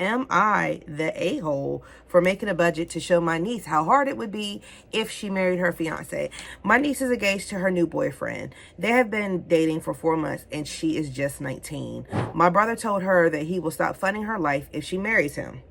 am I the a-hole for making a budget to show my niece how hard it would be if she married her fiance? My niece is engaged to her new boyfriend. They have been dating for 4 months and she is just 19. My brother told her that he will stop funding her life if she marries him.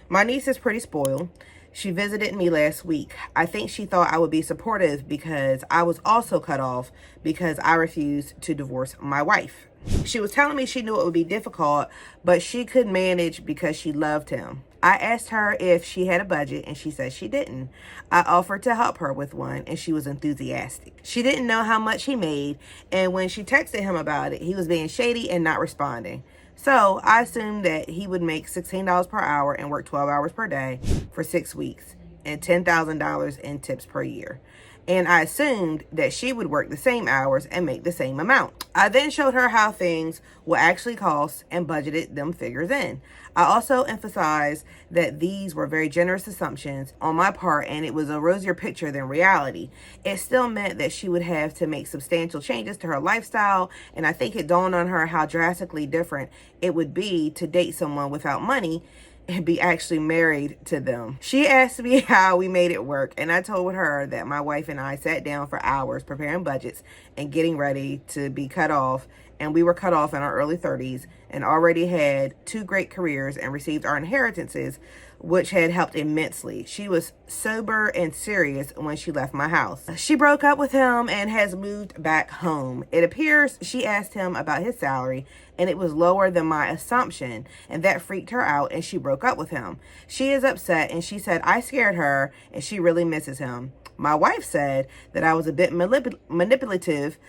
My niece is pretty spoiled. She visited me last week. I think she thought I would be supportive because I was also cut off because I refused to divorce my wife. She was telling me she knew it would be difficult, but she could manage because she loved him. I asked her if she had a budget and she said she didn't. I offered to help her with one and she was enthusiastic. She didn't know how much he made, and when she texted him about it, he was being shady and not responding. So I assumed that he would make $16 per hour and work 12 hours per day for 6 weeks and $10,000 in tips per year. And I assumed that she would work the same hours and make the same amount. I then showed her how things will actually cost and budgeted them figures in. I also emphasized that these were very generous assumptions on my part and it was a rosier picture than reality. It still meant that she would have to make substantial changes to her lifestyle, and I think it dawned on her how drastically different it would be to date someone without money and be actually married to them. She asked me how we made it work, and I told her that my wife and I sat down for hours preparing budgets and getting ready to be cut off, and we were cut off in our early 30s and already had 2 great careers and received our inheritances, which had helped immensely. She was sober and serious when she left my house. She broke up with him and has moved back home. It appears she asked him about his salary and it was lower than my assumption, and that freaked her out and she broke up with him. She is upset and she said I scared her and she really misses him. My wife said that I was a bit manipulative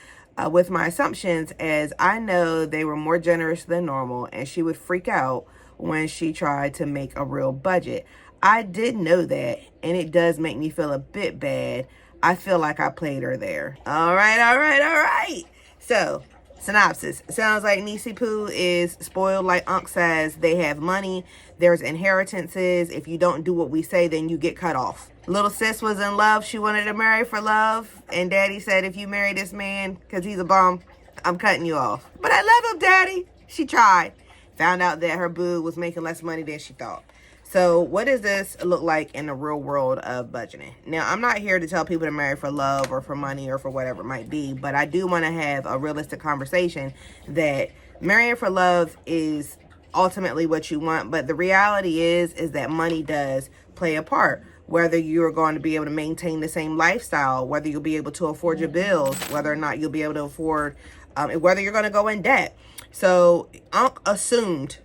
with my assumptions, as I know they were more generous than normal, and she would freak out when she tried to make a real budget. I did know that, and it does make me feel a bit bad. I feel like I played her there. All right. So, synopsis. Sounds like Niecy Poo is spoiled like Unc says. They have money. There's inheritances. If you don't do what we say, then you get cut off. Little sis was in love. She wanted to marry for love. And daddy said, if you marry this man because he's a bum, I'm cutting you off. But I love him, daddy. She tried. Found out that her boo was making less money than she thought. So what does this look like in the real world of budgeting? Now, I'm not here to tell people to marry for love or for money or for whatever it might be, but I do want to have a realistic conversation that marrying for love is ultimately what you want, but the reality is that money does play a part. Whether you're going to be able to maintain the same lifestyle, whether you'll be able to afford your bills, whether or not you'll be able to afford, whether you're going to go in debt. So Unc assumed,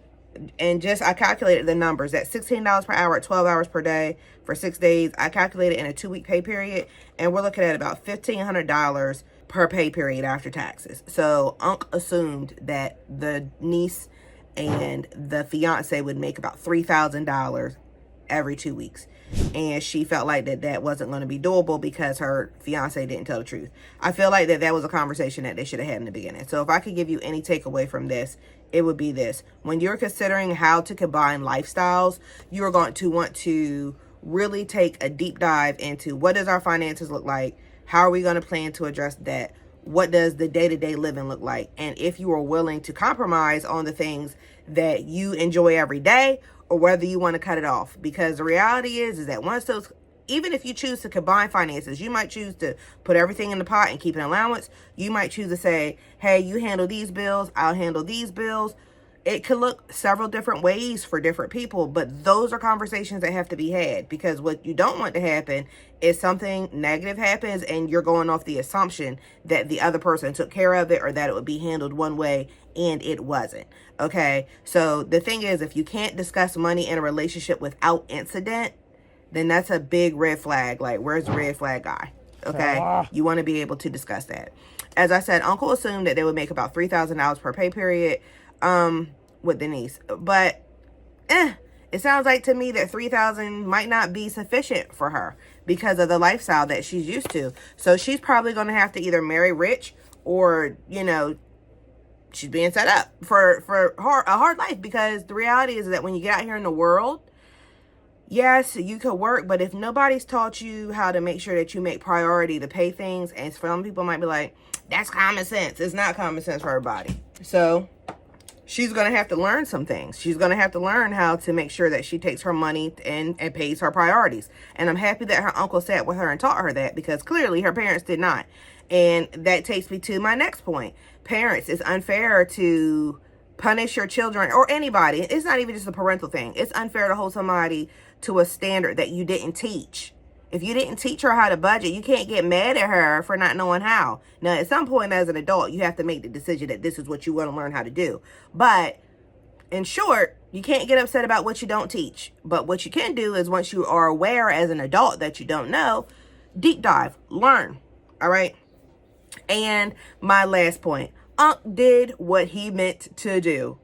and just I calculated the numbers, at $16 per hour at 12 hours per day for 6 days. I calculated in a 2-week pay period, and we're looking at about $1,500 per pay period after taxes. So Unc assumed that the niece and the fiance would make about $3,000 every 2 weeks. And she felt like that wasn't going to be doable because her fiance didn't tell the truth. I feel like that was a conversation that they should have had in the beginning. So if I could give you any takeaway from this, it would be this. When you're considering how to combine lifestyles, you're going to want to really take a deep dive into what does our finances look like? How are we going to plan to address debt? What does the day-to-day living look like? And if you are willing to compromise on the things that you enjoy every day, or whether you want to cut it off. Because the reality is that once those, even if you choose to combine finances, you might choose to put everything in the pot and keep an allowance. You might choose to say, hey, you handle these bills, I'll handle these bills. It could look several different ways for different people, but those are conversations that have to be had, because what you don't want to happen is something negative happens and you're going off the assumption that the other person took care of it or that it would be handled one way and it wasn't. Okay, so the thing is, if you can't discuss money in a relationship without incident, then that's a big red flag. Like, where's the red flag guy? Okay, you want to be able to discuss that. As I said, Uncle assumed that they would make about $3,000 per pay period with Denise, but it sounds like to me that $3,000 might not be sufficient for her because of the lifestyle that she's used to. So she's probably going to have to either marry rich or, she's being set up for a hard life, because the reality is that when you get out here in the world, yes, you could work, but if nobody's taught you how to make sure that you make priority to pay things, and some people might be like, that's common sense. It's not common sense for everybody. So she's going to have to learn some things. She's going to have to learn how to make sure that she takes her money and pays her priorities. And I'm happy that her uncle sat with her and taught her that, because clearly her parents did not. And that takes me to my next point. Parents, it's unfair to punish your children or anybody. It's not even just a parental thing. It's unfair to hold somebody to a standard that you didn't teach. If you didn't teach her how to budget, you can't get mad at her for not knowing how. Now, at some point as an adult, you have to make the decision that this is what you want to learn how to do. But in short, you can't get upset about what you don't teach. But what you can do is, once you are aware as an adult that you don't know, deep dive, learn. All right. And my last point, Unc did what he meant to do.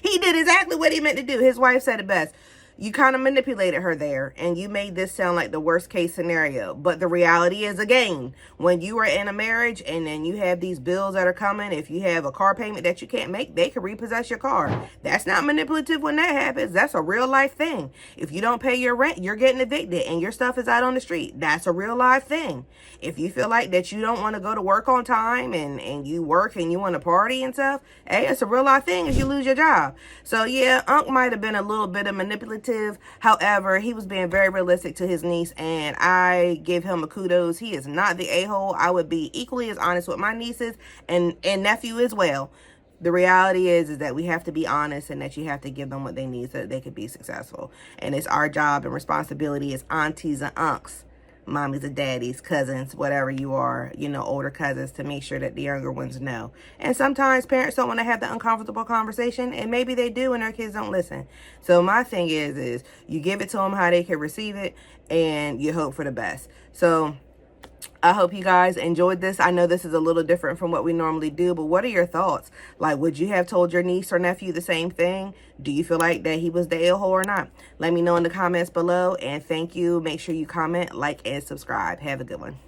He did exactly what he meant to do. His wife said it best. You kind of manipulated her there, and you made this sound like the worst case scenario. But the reality is, again, when you are in a marriage and then you have these bills that are coming, if you have a car payment that you can't make, they can repossess your car. That's not manipulative when that happens. That's a real life thing. If you don't pay your rent, you're getting evicted and your stuff is out on the street. That's a real life thing. If you feel like that you don't want to go to work on time and you work and you want to party and stuff, hey, it's a real life thing if you lose your job. So yeah, Unc might have been a little bit of manipulative. However, he was being very realistic to his niece, and I give him a kudos. He is not the a-hole. I would be equally as honest with my nieces and nephew as well. The reality is that we have to be honest, and that you have to give them what they need so that they could be successful. And it's our job and responsibility as aunties and uncs, mommies and daddies, cousins, whatever you are, older cousins, to make sure that the younger ones know. And sometimes parents don't want to have the uncomfortable conversation, and maybe they do and their kids don't listen. So my thing is you give it to them how they can receive it, and you hope for the best. So I hope you guys enjoyed this. I know this is a little different from what we normally do, but what are your thoughts? Like, would you have told your niece or nephew the same thing? Do you feel like that he was the a-hole or not? Let me know in the comments below, and thank you. Make sure you comment, like, and subscribe. Have a good one.